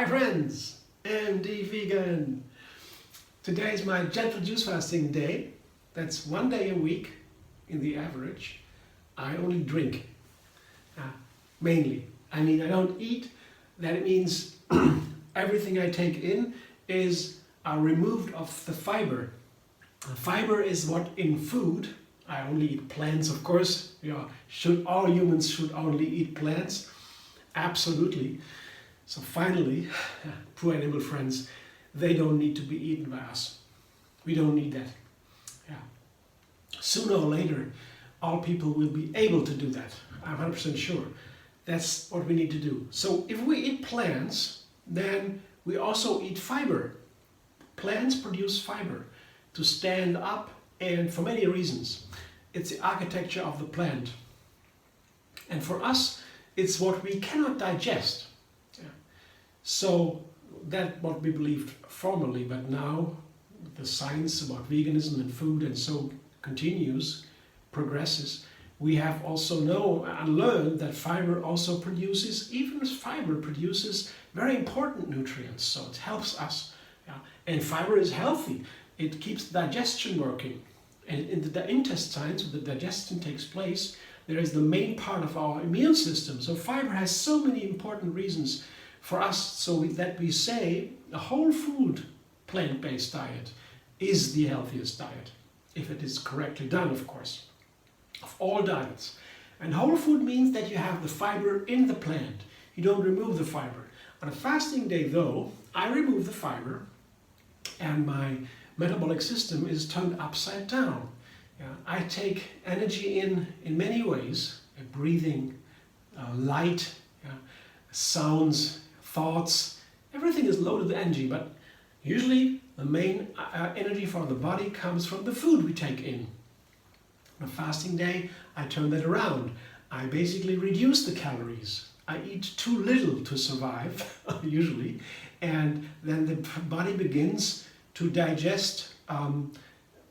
Hi friends, MD Vegan. Today is my Gentle Juicefasting day. That's 1 day a week in the average. I only drink, mainly. I don't eat. That means everything I take in is removed of the fiber. Fiber is what in food, I only eat plants of course. All humans should only eat plants? Absolutely. So finally, poor animal friends, they don't need to be eaten by us. We don't need that. Sooner or later, all people will be able to do that. I'm 100% sure. That's what we need to do. So if we eat plants, then we also eat fiber. Plants produce fiber to stand up, and for many reasons. It's the architecture of the plant. And for us, it's what we cannot digest. So that's what we believed formerly, but now the science about veganism and food and so continues, progresses. We have also learned that fiber also produces, even fiber produces very important nutrients, so it helps us. And fiber is healthy. It keeps digestion working. And in the intestines, where the digestion takes place, there is the main part of our immune system. So fiber has so many important reasons for us, so that we say a whole food plant-based diet is the healthiest diet, if it is correctly done, of course, of all diets. And whole food means that you have the fiber in the plant. You don't remove the fiber. On a fasting day though, I remove the fiber and my metabolic system is turned upside down. I take energy in many ways, breathing, light, sounds, thoughts, everything is loaded with energy, but usually the main energy for the body comes from the food we take in. On a fasting day, I turn that around. I basically reduce the calories. I eat too little to survive, usually, and then the body begins to digest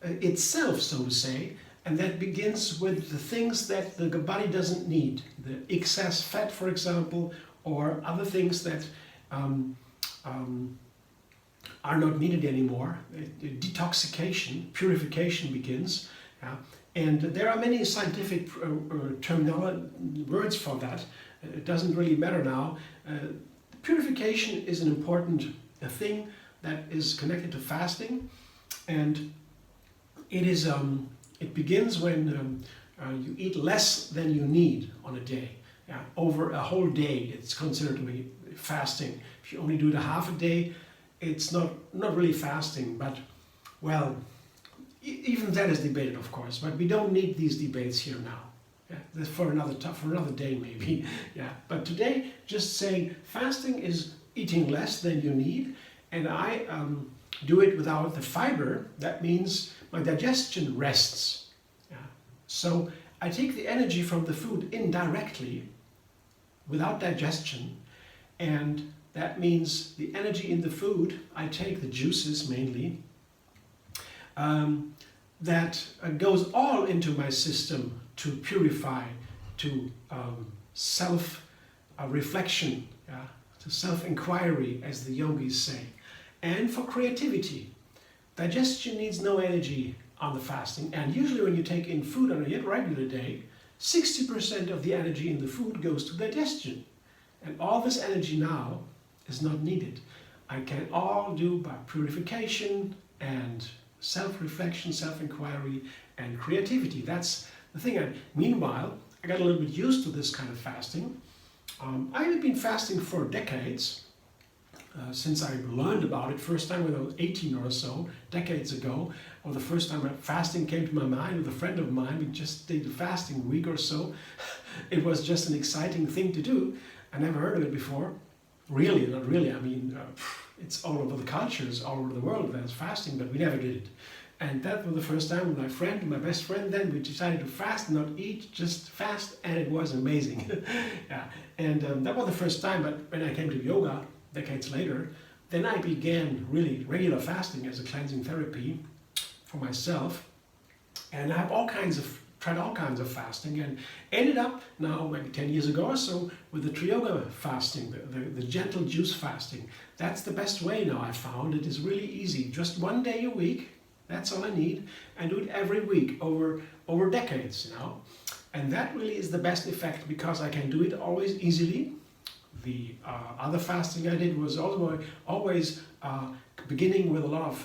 itself, so to say, and that begins with the things that the body doesn't need. The excess fat, for example, or other things that are not needed anymore. Detoxification, purification begins. And there are many scientific words for that. It doesn't really matter now. Purification is an important thing that is connected to fasting, and it begins when you eat less than you need on a day. Over a whole day, it's considered to be fasting. If you only do it a half a day, it's not really fasting. But well, even that is debated, of course. But we don't need these debates here now. That's for another day, maybe. But today, just saying fasting is eating less than you need, and I do it without the fiber. That means my digestion rests. So I take the energy from the food indirectly, without digestion, and that means the energy in the food, I take the juices mainly, that goes all into my system to purify, to self-reflection, to self-inquiry, as the yogis say, and for creativity. Digestion needs no energy on the fasting, and usually when you take in food on a regular day, 60% of the energy in the food goes to digestion. And all this energy now is not needed. I can all do by purification and self-reflection, self-inquiry, and creativity. That's the thing. Meanwhile, I got a little bit used to this kind of fasting. I've been fasting for decades. Since I learned about it, first time when I was 18 or so, decades ago, or the first time fasting came to my mind with a friend of mine. We just did a fasting week or so. It was just an exciting thing to do. I never heard of it before. Really, not really. It's all over the cultures, all over the world there's fasting, but we never did it. And that was the first time with my best friend then, we decided to fast, not eat, just fast, and it was amazing. And that was the first time, but when I came to yoga, decades later, then I began really regular fasting as a cleansing therapy for myself. And I have all kinds of tried all kinds of fasting and ended up now maybe 10 years ago or so with the Trioga fasting, the gentle juice fasting. That's the best way now, I found. It is really easy. Just 1 day a week, that's all I need, and do it every week over decades now. And that really is the best effect because I can do it always easily. The other fasting I did was always beginning with a lot of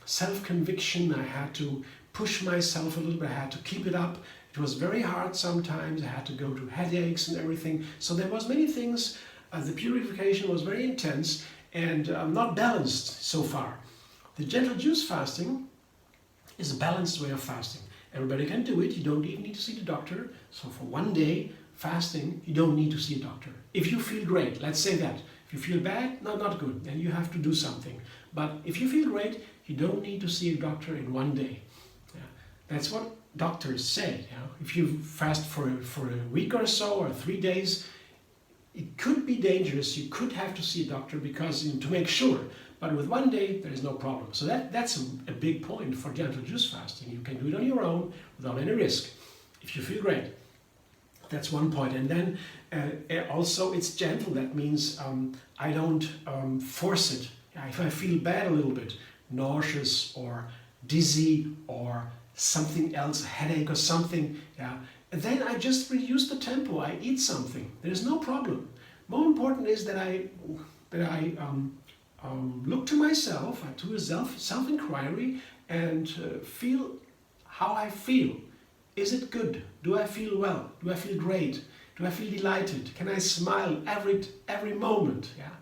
self-conviction. I had to push myself a little bit, I had to keep it up. It was very hard sometimes, I had to go to headaches and everything. So there was many things, the purification was very intense and not balanced so far. The gentle juice fasting is a balanced way of fasting. Everybody can do it, you don't even need to see the doctor. So for 1 day fasting, you don't need to see a doctor. If you feel great, let's say that. If you feel bad, no, not good, then you have to do something. But if you feel great, you don't need to see a doctor in 1 day. Yeah. That's what doctors say. You know? If you fast for a week or so, or 3 days, it could be dangerous. You could have to see a doctor because to make sure. But with 1 day, there is no problem. So that's a big point for gentle juice fasting. You can do it on your own without any risk. If you feel great. That's one point. And then also it's gentle. That means I don't force it. If I feel bad a little bit, nauseous or dizzy or something else, a headache or something, and then I just reduce the tempo. I eat something. There's no problem. More important is that I look to myself, I do a self-inquiry and feel how I feel. Is it good? Do I feel well? Do I feel great? Do I feel delighted? Can I smile every moment? Yeah,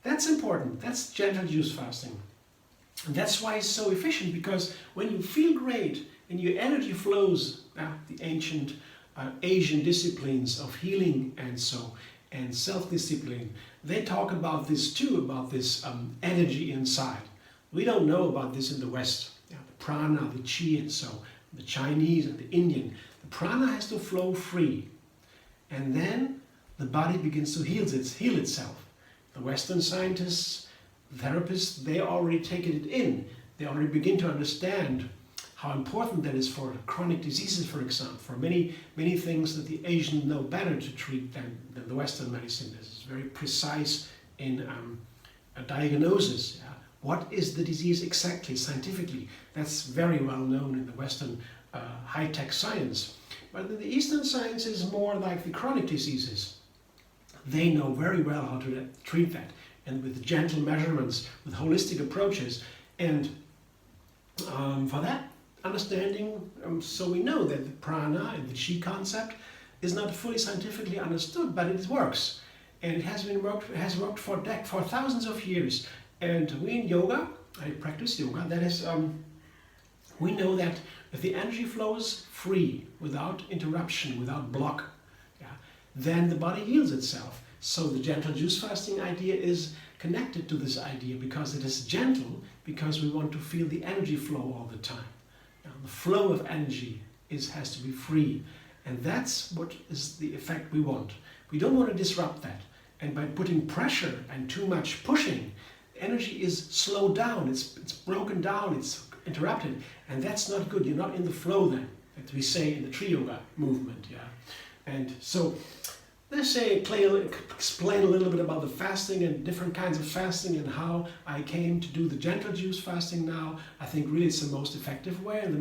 that's important. That's gentle juice fasting. And that's why it's so efficient, because when you feel great and your energy flows, the ancient Asian disciplines of healing and self-discipline, they talk about this too, about this energy inside. We don't know about this in the West. The prana, the chi, and so the Chinese and the Indian. The prana has to flow free, and then the body begins to heal itself. The Western scientists, therapists, they already taken it in. They already begin to understand how important that is for chronic diseases, for example, for many things that the Asians know better to treat than the Western medicine. This is very precise in a diagnosis. Yeah? What is the disease exactly, scientifically? That's very well known in the Western high-tech science. But in the Eastern science is more like the chronic diseases. They know very well how to treat that, and with gentle measurements, with holistic approaches. And for that understanding, so we know that the prana and the chi concept is not fully scientifically understood, but it works. And it has worked for thousands of years. And we in yoga, I practice yoga, that is, we know that if the energy flows free, without interruption, without block, then the body heals itself. So the gentle juice fasting idea is connected to this idea, because it is gentle, because we want to feel the energy flow all the time. The flow of energy has to be free, and that's what is the effect we want. We don't want to disrupt that, and by putting pressure and too much pushing, energy is slowed down, it's broken down, it's interrupted, and that's not good. You're not in the flow then, as we say in the Tree Yoga movement. And so let's explain a little bit about the fasting and different kinds of fasting and how I came to do the gentle juice fasting now. I think really it's the most effective way, and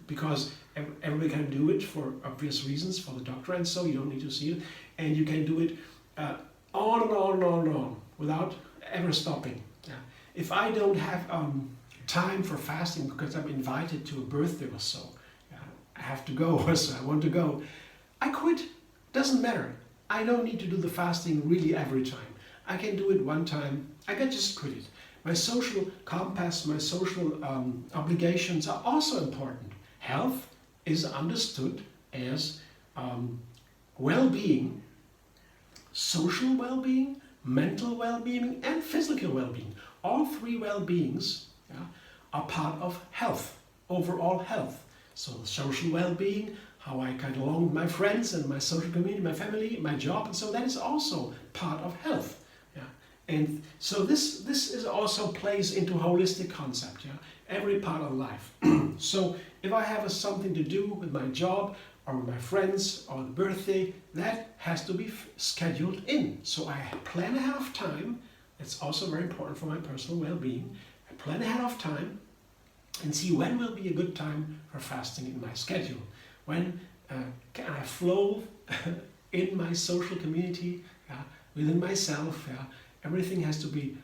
because everybody can do it for obvious reasons, for the doctor, and so you don't need to see it, and you can do it on and on and on and on without ever stopping. If I don't have time for fasting because I'm invited to a birthday or so, I have to go, or so I want to go, I quit. Doesn't matter. I don't need to do the fasting really every time. I can do it one time. I can just quit it. My social compass, my social obligations are also important. Health is understood as well-being, social well-being, mental well-being, and physical well-being. All three well-beings are part of health, overall health. So social well-being, how I get along with my friends and my social community, my family, my job, and so that is also part of health. And So this is also plays into holistic concept, yeah, every part of life. So if I have something to do with my job or with my friends or the birthday, that has to be scheduled in. So I plan ahead of time. It's also very important for my personal well-being. I plan ahead of time and see when will be a good time for fasting in my schedule. When can I flow in my social community, within myself. Everything has to be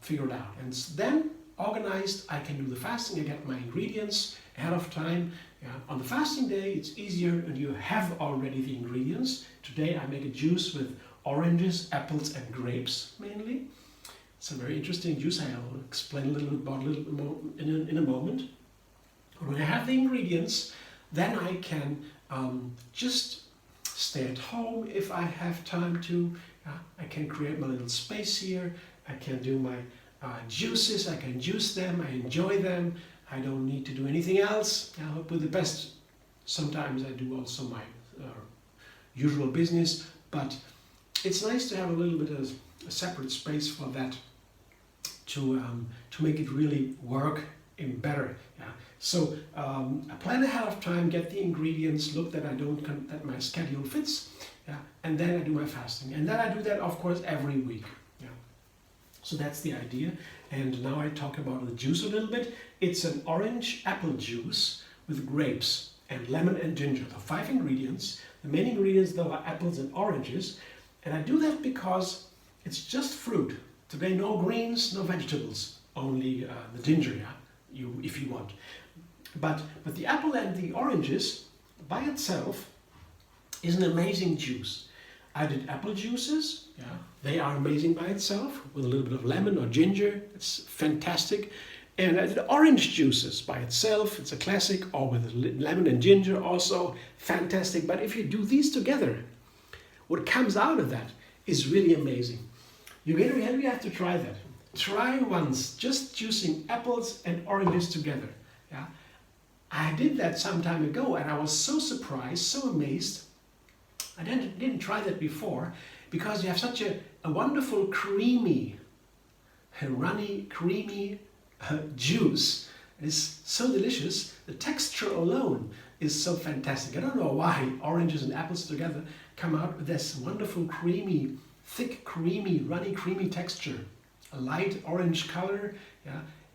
figured out. And then organized, I can do the fasting. I get my ingredients ahead of time. On the fasting day, it's easier and you have already the ingredients. Today I make a juice with oranges, apples and grapes mainly. It's a very interesting juice. I'll explain a little bit about in a moment. When I have the ingredients, then I can just stay at home if I have time to. I can create my little space here. I can do my juices. I can juice them. I enjoy them. I don't need to do anything else. With the best, sometimes I do also my usual business, but it's nice to have a little bit of a separate space for that to make it really work in better. So I plan ahead of time, get the ingredients, look that that my schedule fits, and then I do my fasting. And then I do that, of course, every week. So that's the idea. And now I talk about the juice a little bit. It's an orange apple juice with grapes and lemon and ginger. The 5 ingredients. The main ingredients though are apples and oranges. And I do that because it's just fruit. Today no greens, no vegetables, only the ginger, if you want. But the apple and the oranges by itself is an amazing juice. I did apple juices, they are amazing by itself, with a little bit of lemon or ginger, it's fantastic. And I did orange juices by itself, it's a classic, or with lemon and ginger, also fantastic. But if you do these together, what comes out of that is really amazing. You have to try that. Try once, just juicing apples and oranges together. I did that some time ago and I was so surprised, so amazed. I didn't try that before because you have such a wonderful creamy, runny, creamy juice. It is so delicious. The texture alone is so fantastic. I don't know why oranges and apples together come out with this wonderful creamy, thick, creamy, runny, creamy texture. A light orange color,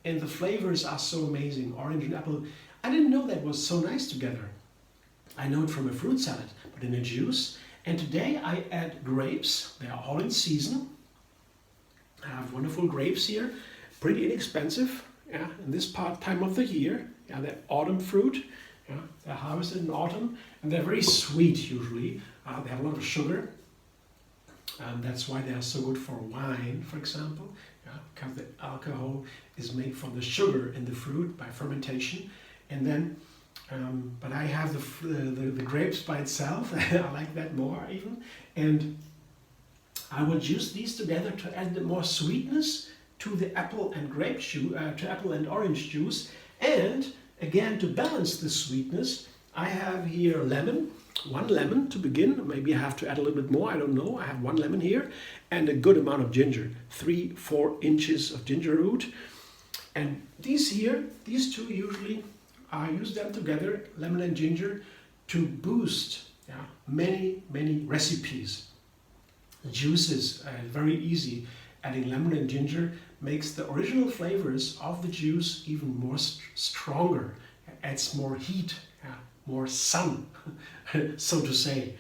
and the flavors are so amazing. Orange and apple. I didn't know that was so nice together. I know it from a fruit salad, but in a juice. And today I add grapes. They are all in season. I have wonderful grapes here, pretty inexpensive. In this time of the year. They're autumn fruit. They're harvested in autumn, and they're very sweet usually. They have a lot of sugar. That's why they are so good for wine, for example, because the alcohol is made from the sugar in the fruit by fermentation. And then, but I have the grapes by itself. I like that more even. And I will juice these together to add more sweetness to the apple and grape juice, to apple and orange juice. And again, to balance the sweetness, I have here lemon. 1 lemon to begin. Maybe I have to add a little bit more. I don't know. I have 1 lemon here and a good amount of ginger. 3-4 inches of ginger root. And these two usually, I use them together, lemon and ginger, to boost many recipes. Juices, very easy. Adding lemon and ginger makes the original flavors of the juice even more stronger. Adds more heat, more sun, so to say.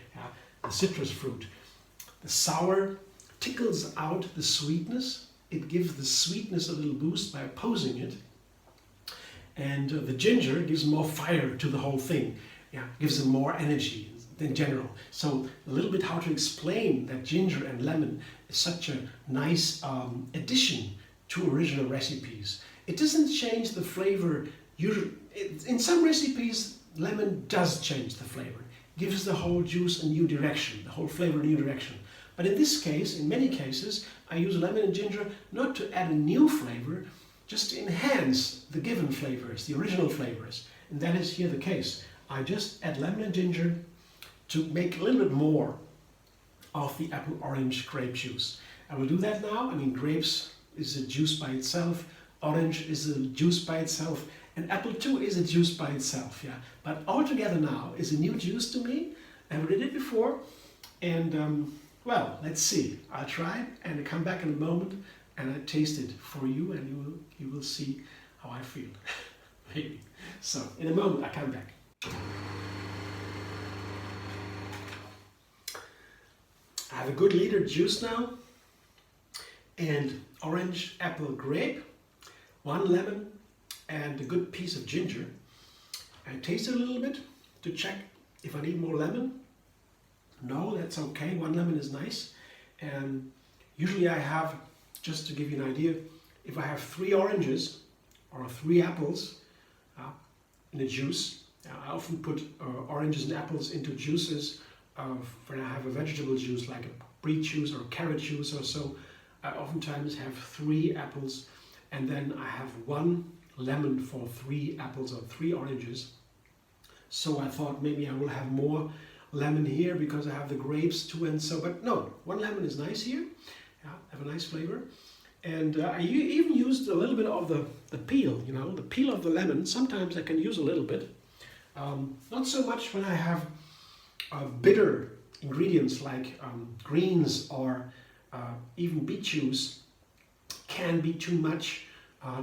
The citrus fruit. The sour tickles out the sweetness. It gives the sweetness a little boost by opposing it. And the ginger gives more fire to the whole thing. Gives them more energy in general. So a little bit how to explain that ginger and lemon is such a nice addition to original recipes. It doesn't change the flavor. Usually, in some recipes, lemon does change the flavor. Gives the whole juice a new direction, the whole flavor a new direction. But in this case, in many cases, I use lemon and ginger not to add a new flavor, just to enhance the given flavors, the original flavors. And that is here the case. I just add lemon and ginger to make a little bit more of the apple, orange, grape juice. I will do that now. I mean, grapes is a juice by itself, orange is a juice by itself, and apple too is a juice by itself, yeah. But all together now is a new juice to me. I never did it before, and well, let's see. I'll try and come back in a moment and I taste it for you, and you will see how I feel. Maybe. So in a moment I come back. I have a good liter juice now, and orange, apple, grape, 1 lemon, and a good piece of ginger. I taste it a little bit to check if I need more lemon. No, that's okay. 1 lemon is nice. And usually I have, just to give you an idea, if I have 3 oranges or 3 apples in a juice, I often put oranges and apples into juices when I have a vegetable juice like a beet juice or carrot juice or so. I oftentimes have 3 apples, and then I have 1 lemon for 3 apples or 3 oranges. So I thought maybe I will have more lemon here because I have the grapes too, and so, but no, 1 lemon is nice here. Yeah, have a nice flavor. And I even used a little bit of the peel, you know, the peel of the lemon. Sometimes I can use a little bit. Not so much when I have bitter ingredients like greens or even beet juice. Can be too much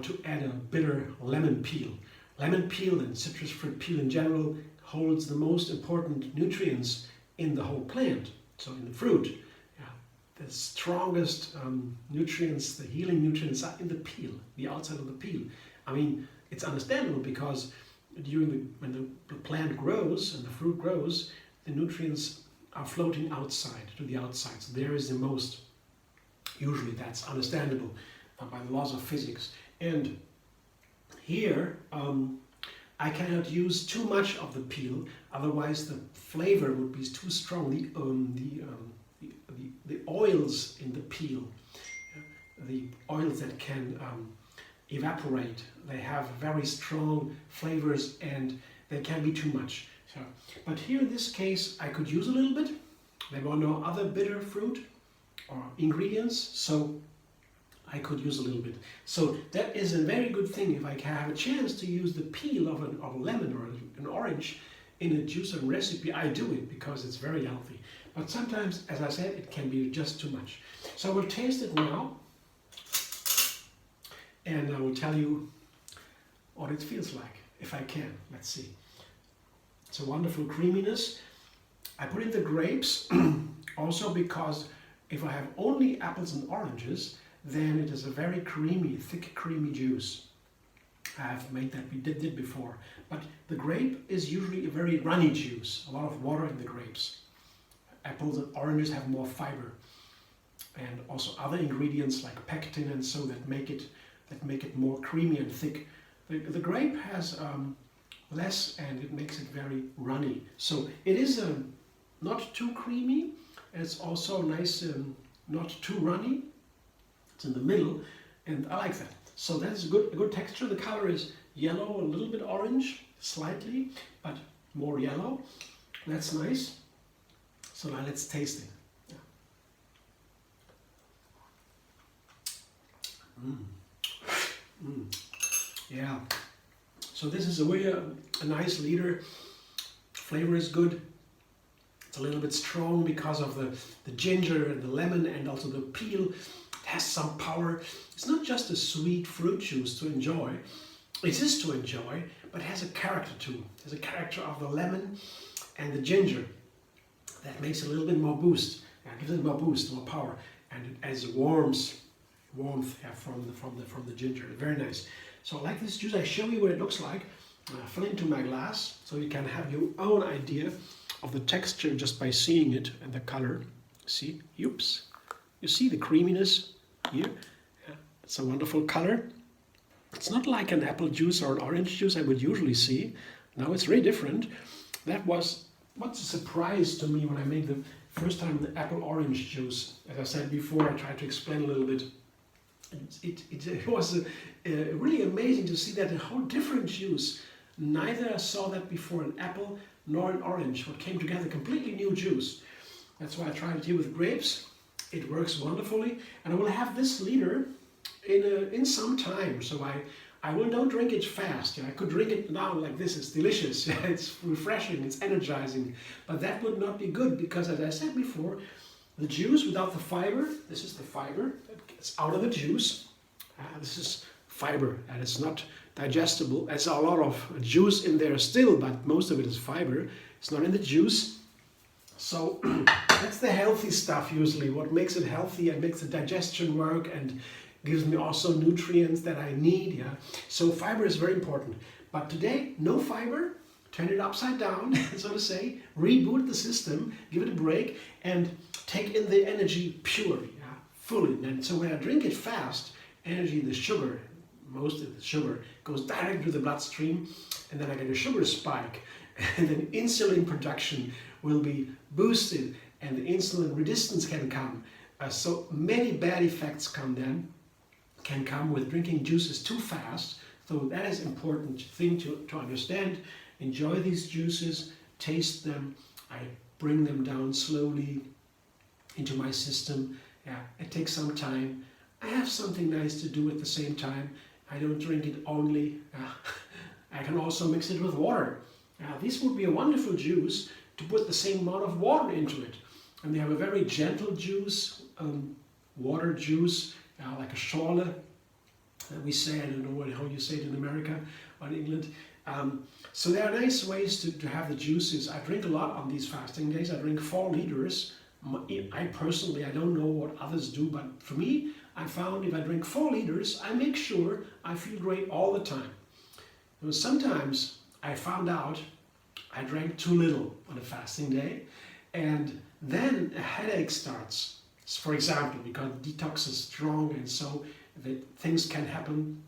to add a bitter lemon peel. Lemon peel and citrus fruit peel in general holds the most important nutrients in the whole plant, so in the fruit. Yeah, the strongest nutrients, the healing nutrients are in the peel, the outside of the peel. I mean, it's understandable because when the plant grows and the fruit grows, the nutrients are floating outside, to the outside. So there is the most, usually that's understandable by the laws of physics. And here, I cannot use too much of the peel, otherwise the flavor would be too strong. The oils in the peel, the oils that can evaporate, they have very strong flavors and they can be too much. So, but here in this case, I could use a little bit. There were no other bitter fruit or ingredients, so I could use a little bit. So that is a very good thing. If I have a chance to use the peel of a lemon or an orange in a juice or recipe, I do it because it's very healthy. But sometimes, as I said, it can be just too much. So I will taste it now, and I will tell you what it feels like, if I can. Let's see. It's a wonderful creaminess. I put in the grapes also because if I have only apples and oranges, then it is a very creamy, thick, creamy juice. I have made that, we did before. But the grape is usually a very runny juice, a lot of water in the grapes. Apples and oranges have more fiber, and also other ingredients like pectin and so that make it more creamy and thick. The grape has less, and it makes it very runny. So it is not too creamy, and it's also nice, not too runny. It's in the middle, and I like that. So that's a good texture. The color is yellow, a little bit orange, slightly, but more yellow. That's nice. So now let's taste it. Yeah. So this is a nice liter. Flavor is good. It's a little bit strong because of the ginger and the lemon and also the peel. It has some power. It's not just a sweet fruit juice to enjoy. It is to enjoy, but it has a character too. There's a character of the lemon and the ginger that makes it a little bit more boost. Yeah, gives it more boost, more power, and it adds warmth from the ginger. Very nice. So I like this juice. I show you what it looks like. I fill into my glass so you can have your own idea of the texture just by seeing it and the color. See, oops. You see the creaminess here? Yeah, it's a wonderful color. It's not like an apple juice or an orange juice I would usually see. No, it's very different. That was what's a surprise to me when I made the first time the apple orange juice. As I said before, I tried to explain a little bit. It was really amazing to see that a whole different juice. Neither saw that before, an apple nor an orange. What came together, completely new juice. That's why I tried it here with grapes. It works wonderfully, and I will have this liter in some time. So I will don't drink it fast. I could drink it now like this. It's delicious. It's refreshing. It's energizing. But that would not be good because, as I said before, the juice without the fiber. This is the fiber that gets out of the juice. This is fiber, and it's not digestible. There's a lot of juice in there still, but most of it is fiber. It's not in the juice. So that's the healthy stuff usually, what makes it healthy and makes the digestion work and gives me also nutrients that I need. So fiber is very important. But today, no fiber, turn it upside down, so to say, reboot the system, give it a break, and take in the energy purely, fully. And so when I drink it fast, energy, the sugar, most of the sugar, goes directly to the bloodstream, and then I get a sugar spike, and then insulin production will be boosted, and the insulin resistance can come. So many bad effects can come with drinking juices too fast. So that is an important thing to understand. Enjoy these juices, taste them. I bring them down slowly into my system. It takes some time. I have something nice to do at the same time. I don't drink it only. I can also mix it with water. This would be a wonderful juice to put the same amount of water into it. And they have a very gentle juice, water juice, like a schorle. We say, I don't know how you say it in America or in England. So there are nice ways to have the juices. I drink a lot on these fasting days. I drink 4 liters. I personally, I don't know what others do, but for me, I found if I drink 4 liters, I make sure I feel great all the time. Sometimes I found out I drank too little on a fasting day, and then a headache starts. For example, because detox is strong, and so that things can happen,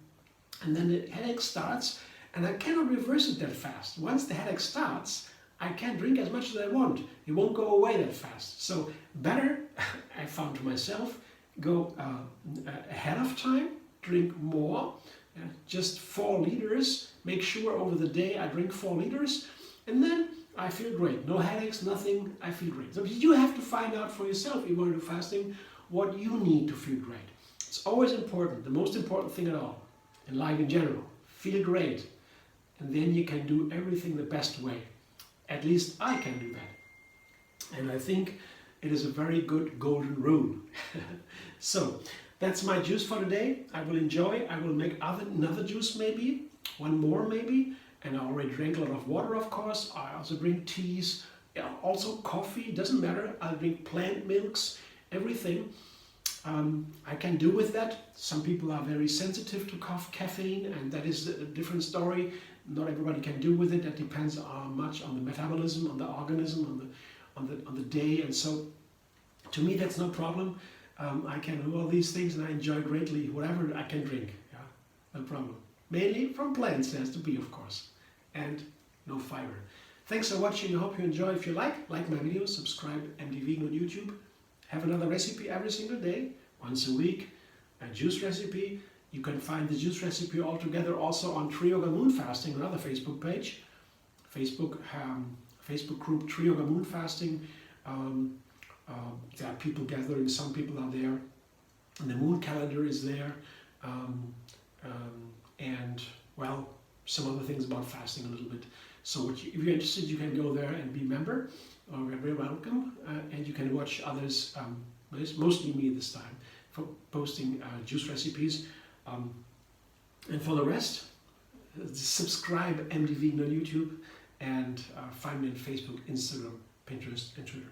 and then the headache starts, and I cannot reverse it that fast. Once the headache starts, I can't drink as much as I want. It won't go away that fast. So better, I found to myself, go ahead of time, drink more, just 4 liters, make sure over the day I drink 4 liters, and then I feel great. No headaches, nothing, I feel great. So you have to find out for yourself, if you want to do fasting, what you need to feel great. It's always important, the most important thing at all, in life in general. Feel great, and then you can do everything the best way. At least I can do that. And I think it is a very good golden rule. So that's my juice for today. I will enjoy. I will make another juice maybe, one more maybe. And I already drank a lot of water, of course. I also drink teas, also coffee, doesn't matter. I'll drink plant milks, everything. I can do with that. Some people are very sensitive to caffeine, and that is a different story. Not everybody can do with it. That depends much on the metabolism, on the organism, on the day. And so, to me, that's no problem. I can do all these things, and I enjoy greatly whatever I can drink. No problem. Mainly from plants, there has to be, of course, and no fiber. Thanks for watching. I hope you enjoy. If you like my videos, subscribe MD Vegan on YouTube. Have another recipe every single day, once a week, a juice recipe. You can find the juice recipe all together also on Tree Yoga Moon Fasting, another Facebook page, Facebook group Tree Yoga Moon Fasting. There are people gathering, some people are there, and the moon calendar is there, and well, some other things about fasting a little bit. So if you're interested, you can go there and be a member. You're very welcome, and you can watch others, mostly me this time, for posting juice recipes. And for the rest, subscribe MD Vegan on YouTube, and find me on Facebook, Instagram, Pinterest, and Twitter.